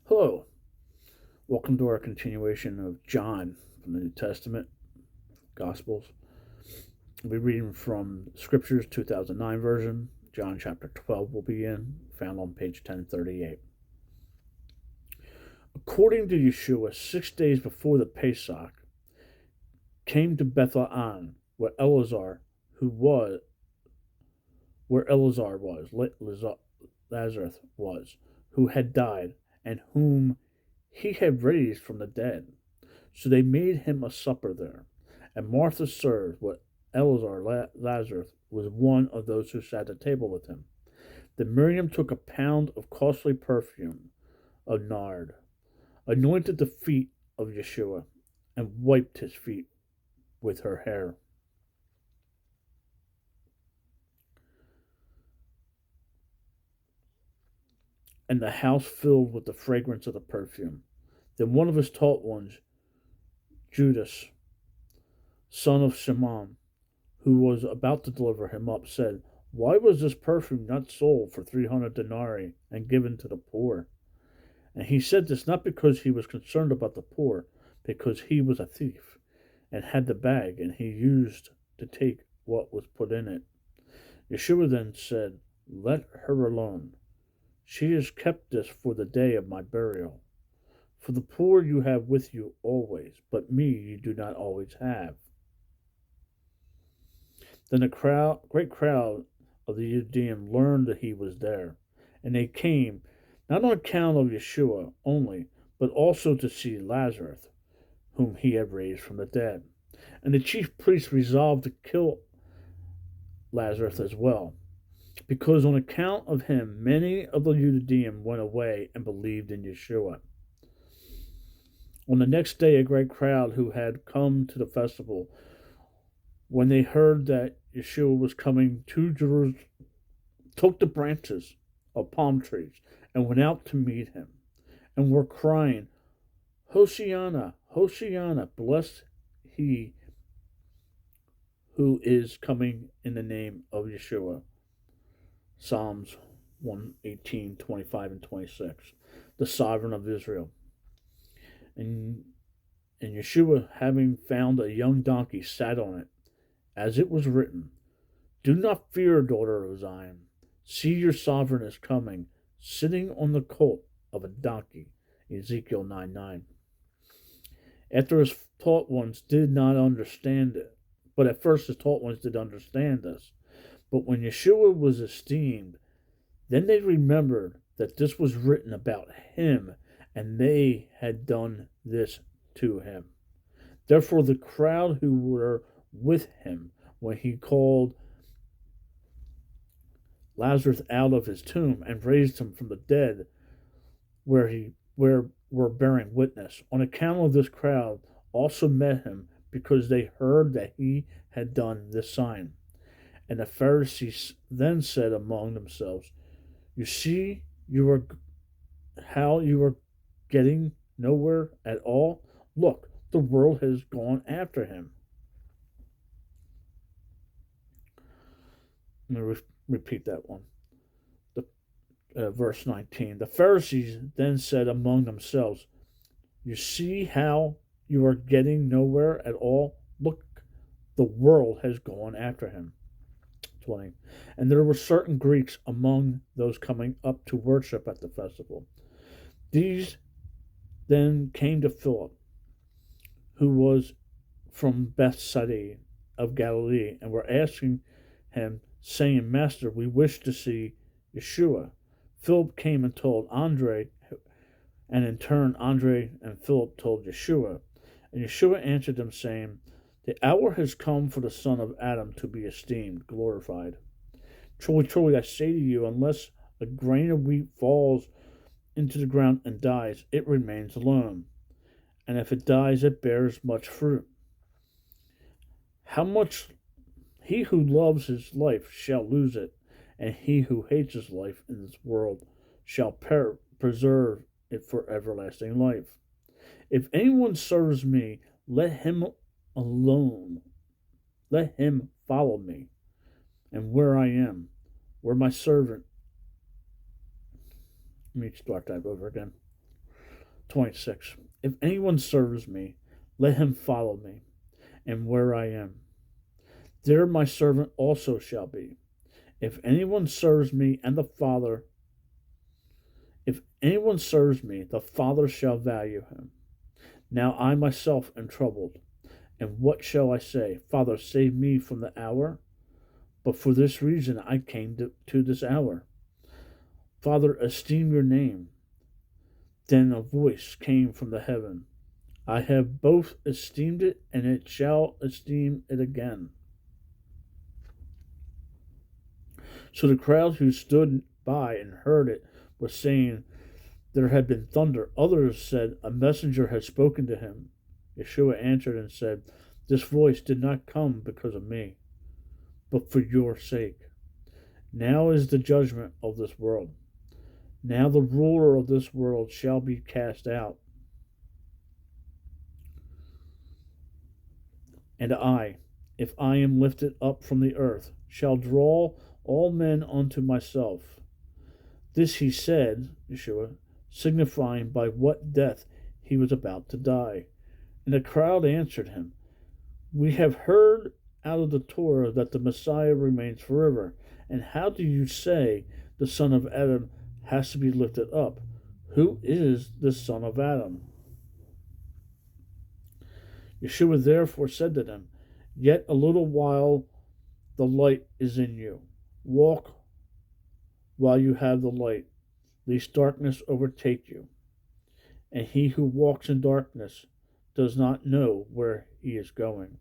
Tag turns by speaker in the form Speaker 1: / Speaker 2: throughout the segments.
Speaker 1: Hello, welcome to our continuation of John from the New Testament, Gospels. We'll be reading from Scriptures 2009 version. John chapter 12 will be found on page 1038. According to Yeshua, 6 days before the Pesach, came to Bethlehem, where El'azar, who was, where El'azar was, Lazarus was, who had died, and whom he had raised from the dead. So they made him a supper there. And Martha served, what El'azar, Lazarus, was one of those who sat at table with him. Then Miriam took a pound of costly perfume of nard, anointed the feet of Yeshua, and wiped his feet with her hair. And the house filled with the fragrance of the perfume. Then one of his taught ones, Judas, son of Shimon, who was about to deliver him up, said, "Why was this perfume not sold for 300 denarii and given to the poor?" And he said this not because he was concerned about the poor, because he was a thief, and had the bag, and he used to take what was put in it. Yeshua then said, "Let her alone. She has kept this for the day of my burial. For the poor you have with you always, but me you do not always have." Then a great crowd of the Judean learned that he was there, and they came, not on account of Yeshua only, but also to see Lazarus, whom he had raised from the dead. And the chief priests resolved to kill Lazarus as well, because on account of him many of the Judean went away and believed in Yeshua. On the next day, a great crowd who had come to the festival, when they heard that Yeshua was coming to Jerusalem, took the branches of palm trees and went out to meet him, and were crying, "Hosanna, Hosanna, blessed he who is coming in the name of Yeshua." Psalms 118, 25, and 26. The sovereign of Israel. And Yeshua, having found a young donkey, sat on it, as it was written, "Do not fear, daughter of Zion. See, your sovereign is coming, sitting on the colt of a donkey." Ezekiel 9:9. After his taught ones did not understand it, but at first his taught ones did understand this. But when Yeshua was esteemed, then they remembered that this was written about him, and they had done this to him. Therefore, the crowd who were with him when he called Lazarus out of his tomb and raised him from the dead, where were bearing witness. On account of this crowd also met him, because they heard that he had done this sign. And the Pharisees then said among themselves, "You see, how you are getting nowhere at all. Look, the world has gone after him." Let me repeat that one. Verse 19. The Pharisees then said among themselves, "You see how you are getting nowhere at all. Look, the world has gone after him." 20. And there were certain Greeks among those coming up to worship at the festival. These then came to Philip, who was from Bethsaida of Galilee, and were asking him, saying, "Master, we wish to see Yeshua." Philip came and told Andre, and in turn Andre and Philip told Yeshua. And Yeshua answered them, saying, "The hour has come for the Son of Adam to be esteemed, glorified. Truly, truly, I say to you, unless a grain of wheat falls into the ground and dies, it remains alone. And if it dies, it bears much fruit. How much he who loves his life shall lose it, and he who hates his life in this world shall preserve it for everlasting life. If anyone serves me, let him alone. Let him follow me. And where I am, where my servant..." Let me start that over again. 26. If anyone serves me, let him follow me, and where I am, there my servant also shall be. If anyone serves me and the Father, if anyone serves me, the Father shall value him. Now I myself am troubled, and what shall I say? Father, save me from the hour? But for this reason I came to this hour. Father, esteem your name. Then a voice came from the heaven. I have both esteemed it, and it shall esteem it again. So the crowd who stood by and heard it were saying, there had been thunder. Others said, a messenger has spoken to him. Yeshua answered and said, this voice did not come because of me, but for your sake. Now is the judgment of this world. Now the ruler of this world shall be cast out. And I, if I am lifted up from the earth, shall draw all men unto myself. This he said, Yeshua, signifying by what death he was about to die. And the crowd answered him, we have heard out of the Torah that the Messiah remains forever. And how do you say the son of Adam has to be lifted up? Who is this son of Adam? Yeshua therefore said to them, yet a little while the light is in you. Walk while you have the light, lest darkness overtake you. And he who walks in darkness does not know where he is going.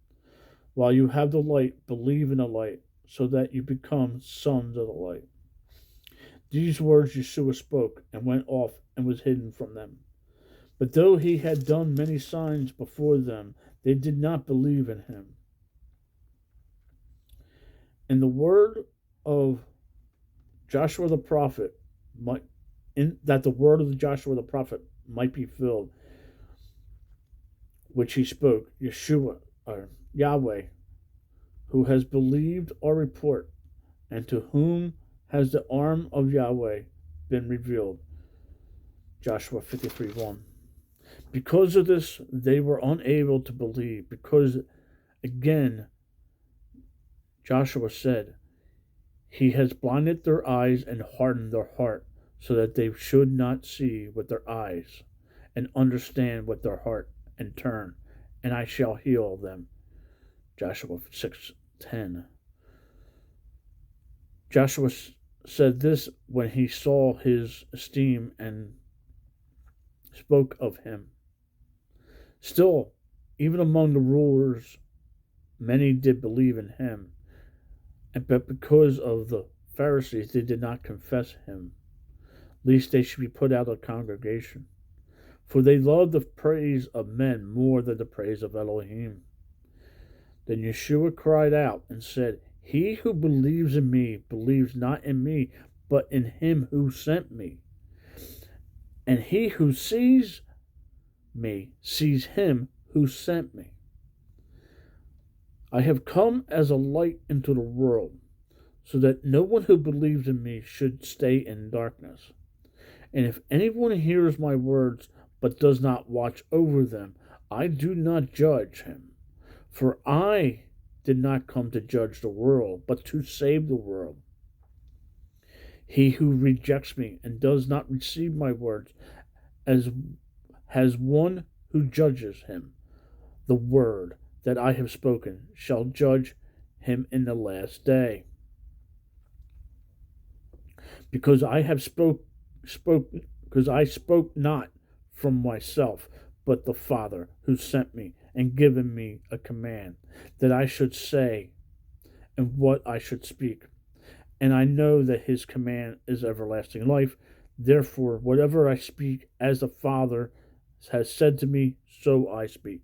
Speaker 1: While you have the light, believe in the light, so that you become sons of the light. These words Yeshua spoke and went off and was hidden from them. But though he had done many signs before them, they did not believe in him. And the word of Joshua the prophet that the word of Joshua the prophet might be filled, which he spoke, Yeshua, or Yahweh, who has believed our report, and to whom has the arm of Yahweh been revealed. Joshua 53:1. Because of this, they were unable to believe, because again, Joshua said, he has blinded their eyes and hardened their heart, so that they should not see with their eyes and understand with their heart and turn, and I shall heal them. Joshua 6:10. Joshua said this when he saw his esteem and spoke of him. Still, even among the rulers, many did believe in him, but because of the Pharisees, they did not confess him, lest they should be put out of the congregation. For they loved the praise of men more than the praise of Elohim. Then Yeshua cried out and said, he who believes in me believes not in me, but in him who sent me. And he who sees me sees him who sent me. I have come as a light into the world, so that no one who believes in me should stay in darkness. And if anyone hears my words but does not watch over them, I do not judge him. For I did not come to judge the world, but to save the world. He who rejects me and does not receive my words has one who judges him. The word that I have spoken shall judge him in the last day. Because I spoke not from myself, but the Father who sent me and given me a command that I should say and what I should speak. And I know that his command is everlasting life. Therefore, whatever I speak as the Father has said to me, so I speak.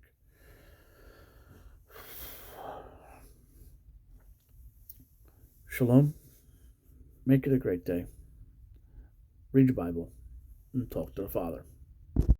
Speaker 1: Shalom. Make it a great day. Read your Bible and talk to the Father.